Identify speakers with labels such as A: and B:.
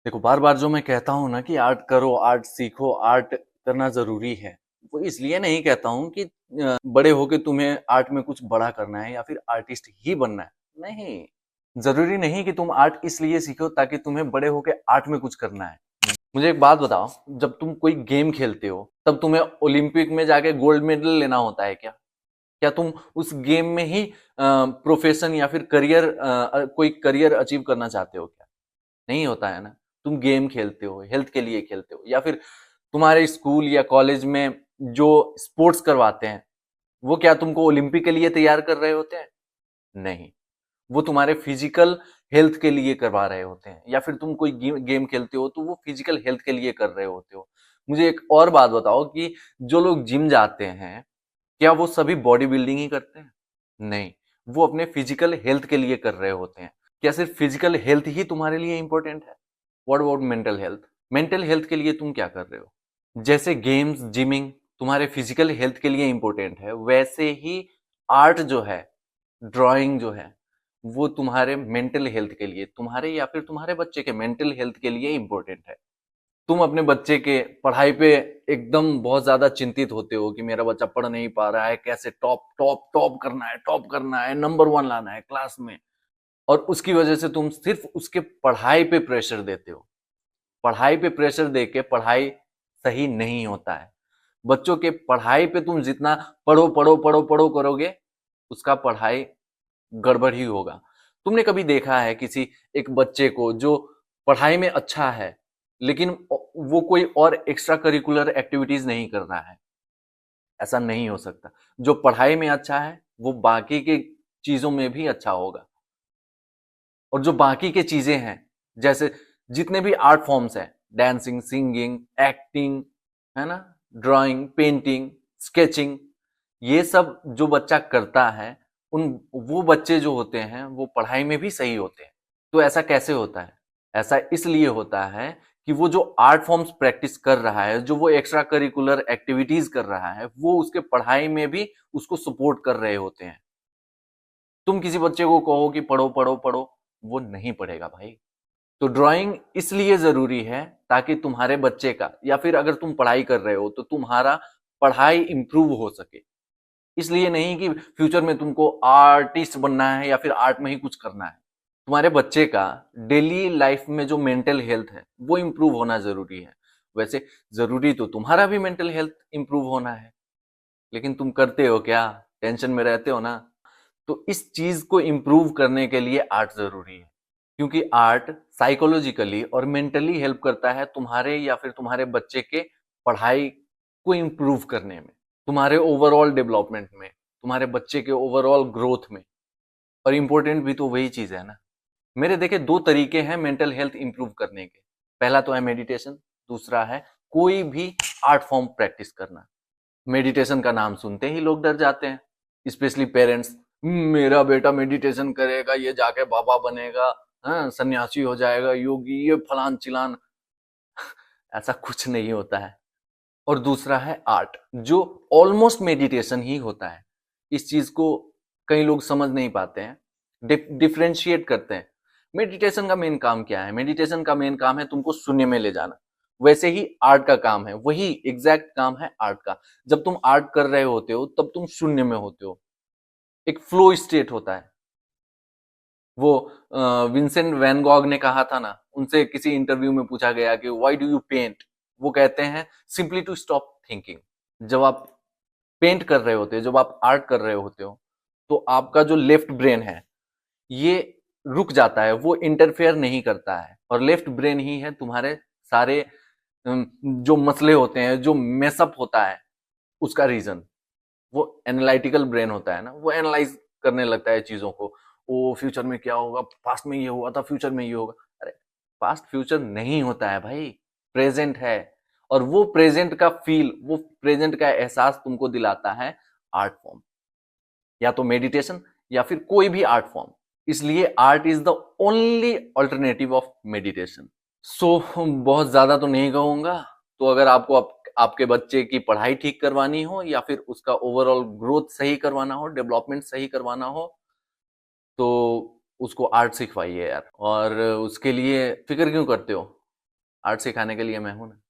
A: देखो, बार-बार जो मैं कहता हूँ ना कि आर्ट करो, आर्ट सीखो, आर्ट करना ज़रूरी है। वो इसलिए नहीं कहता हूँ कि बड़े होके तुम्हें आर्ट में कुछ बड़ा करना है या फिर आर्टिस्ट ही बनना है। नहीं, ज़रूरी नहीं कि तुम आर्ट इसलिए सीखो ताकि तुम्हें बड़े होके आर्ट में कुछ करना है। मुझे एक बात बताओ, जब तुम कोई गेम खेलते हो, तब तुम्हें ओलंपिक में जाके गोल्ड मेडल लेना होता है क्या? क्या तुम उस गेम में ही प्रोफेशन या फिर कोई करियर अचीव करना चाहते हो क्या? नहीं होता है ना। तुम गेम खेलते हो, हेल्थ के लिए खेलते हो, या फिर तुम्हारे स्कूल या कॉलेज में जो स्पोर्ट्स करवाते हैं, वो क्या तुमको ओलंपिक के लिए तैयार कर रहे होते हैं? नहीं, वो तुम्हारे फिजिकल हेल्थ के लिए करवा रहे होते हैं। या फिर तुम कोई गेम खेलते हो तो वो फिजिकल हेल्थ के लिए कर रहे होते हो। मुझे एक और बात बताओ कि जो लोग जिम जाते हैं, क्या वो सभी बॉडी बिल्डिंग ही करते हैं? नहीं, वो अपने फिजिकल हेल्थ के लिए कर रहे होते हैं। क्या सिर्फ फिजिकल हेल्थ ही तुम्हारे लिए इंपॉर्टेंट है? What about mental health? Mental health के लिए तुम क्या कर रहे हो? जैसे गेम्स, जिमिंग तुम्हारे फिजिकल हेल्थ के लिए इंपॉर्टेंट है, वैसे ही आर्ट जो है, ड्राइंग जो है, वो तुम्हारे मेंटल हेल्थ के लिए, तुम्हारे या फिर तुम्हारे बच्चे के मेंटल हेल्थ के लिए इंपॉर्टेंट है। तुम अपने बच्चे के पढ़ाई पे एकदम बहुत ज्यादा चिंतित होते हो कि मेरा बच्चा पढ़ नहीं पा रहा है, कैसे टॉप टॉप टॉप करना है, नंबर वन लाना है क्लास में, और उसकी वजह से तुम सिर्फ उसके पढ़ाई पे प्रेशर देते हो। पढ़ाई पे प्रेशर देके पढ़ाई सही नहीं होता है। बच्चों के पढ़ाई पे तुम जितना पढ़ो पढ़ो पढ़ो पढ़ो करोगे, उसका पढ़ाई गड़बड़ ही होगा। तुमने कभी देखा है किसी एक बच्चे को जो पढ़ाई में अच्छा है, लेकिन वो कोई और एक्स्ट्रा करिकुलर एक्टिविटीज नहीं कर रहा है? ऐसा नहीं हो सकता। जो पढ़ाई में अच्छा है, वो बाकी के चीजों में भी अच्छा होगा। और जो बाकी के चीजें हैं, जैसे जितने भी आर्ट फॉर्म्स हैं, डांसिंग, सिंगिंग, एक्टिंग, है ना, ड्राइंग, पेंटिंग, स्केचिंग, ये सब जो बच्चा करता है, उन वो बच्चे जो होते हैं वो पढ़ाई में भी सही होते हैं। तो ऐसा कैसे होता है? ऐसा इसलिए होता है कि वो जो आर्ट फॉर्म्स प्रैक्टिस कर रहा है, जो वो एक्स्ट्रा करिकुलर एक्टिविटीज कर रहा है, वो उसके पढ़ाई में भी उसको सपोर्ट कर रहे होते हैं। तुम किसी बच्चे को कहो कि पढ़ो पढ़ो पढ़ो, वो नहीं पढ़ेगा भाई। तो ड्राइंग इसलिए जरूरी है ताकि तुम्हारे बच्चे का, या फिर अगर तुम पढ़ाई कर रहे हो तो तुम्हारा पढ़ाई इंप्रूव हो सके। इसलिए नहीं कि फ्यूचर में तुमको आर्टिस्ट बनना है या फिर आर्ट में ही कुछ करना है। तुम्हारे बच्चे का डेली लाइफ में जो मेंटल हेल्थ है वो इंप्रूव होना जरूरी है। वैसे जरूरी तो तुम्हारा भी मेंटल हेल्थ इंप्रूव होना है, लेकिन तुम करते हो क्या? टेंशन में रहते हो ना। तो इस चीज को इम्प्रूव करने के लिए आर्ट जरूरी है, क्योंकि आर्ट साइकोलॉजिकली और मेंटली हेल्प करता है तुम्हारे या फिर तुम्हारे बच्चे के पढ़ाई को इम्प्रूव करने में, तुम्हारे ओवरऑल डेवलपमेंट में, तुम्हारे बच्चे के ओवरऑल ग्रोथ में। और इम्पोर्टेंट भी तो वही चीज है ना। मेरे देखे दो तरीके हैं मेंटल हेल्थ इंप्रूव करने के। पहला तो है मेडिटेशन, दूसरा है कोई भी आर्ट फॉर्म प्रैक्टिस करना। मेडिटेशन का नाम सुनते ही लोग डर जाते हैं, स्पेशली पेरेंट्स। मेरा बेटा मेडिटेशन करेगा, ये जाके बाबा बनेगा, हाँ सन्यासी हो जाएगा, योगी, ये फलान चिलान। ऐसा कुछ नहीं होता है। और दूसरा है आर्ट, जो ऑलमोस्ट मेडिटेशन ही होता है। इस चीज को कई लोग समझ नहीं पाते हैं, डिफ्रेंशिएट करते हैं। मेडिटेशन का मेन काम क्या है? मेडिटेशन का मेन काम है तुमको शून्य में ले जाना। वैसे ही आर्ट का काम है, वही एग्जैक्ट काम है आर्ट का। जब तुम आर्ट कर रहे होते हो तब तुम शून्य में होते हो, एक फ्लो स्टेट होता है। वो विंसेंट वैन गॉग ने कहा था ना, उनसे किसी इंटरव्यू में पूछा गया कि व्हाई डू यू पेंट? वो कहते हैं सिंपली टू स्टॉप थिंकिंग। जब आप पेंट कर रहे होते हो, जब आप आर्ट कर रहे होते हो, तो आपका जो लेफ्ट ब्रेन है ये रुक जाता है, वो इंटरफेयर नहीं करता है। और लेफ्ट ब्रेन ही है तुम्हारे सारे जो मसले होते हैं, जो मेसअप होता है, उसका रीजन। वो एनालिटिकल ब्रेन होता है ना, वो एनालाइज करने लगता है चीजों को। ओ फ्यूचर में क्या होगा, पास्ट में ये हुआ था, फ्यूचर में ये होगा। अरे पास्ट फ्यूचर नहीं होता है भाई, प्रेजेंट है। और वो प्रेजेंट का फील, वो प्रेजेंट का एहसास तुमको दिलाता है आर्ट फॉर्म, या तो मेडिटेशन या फिर कोई भी आर्ट फॉर्म। इसलिए art is the only alternative of meditation. So बहुत ज्यादा तो नहीं कहूंगा। तो अगर आपको आपके बच्चे की पढ़ाई ठीक करवानी हो या फिर उसका ओवरऑल ग्रोथ सही करवाना हो, डेवलपमेंट सही करवाना हो, तो उसको आर्ट सिखवाइए यार। और उसके लिए फिक्र क्यों करते हो? आर्ट सिखाने के लिए मैं हूं ना।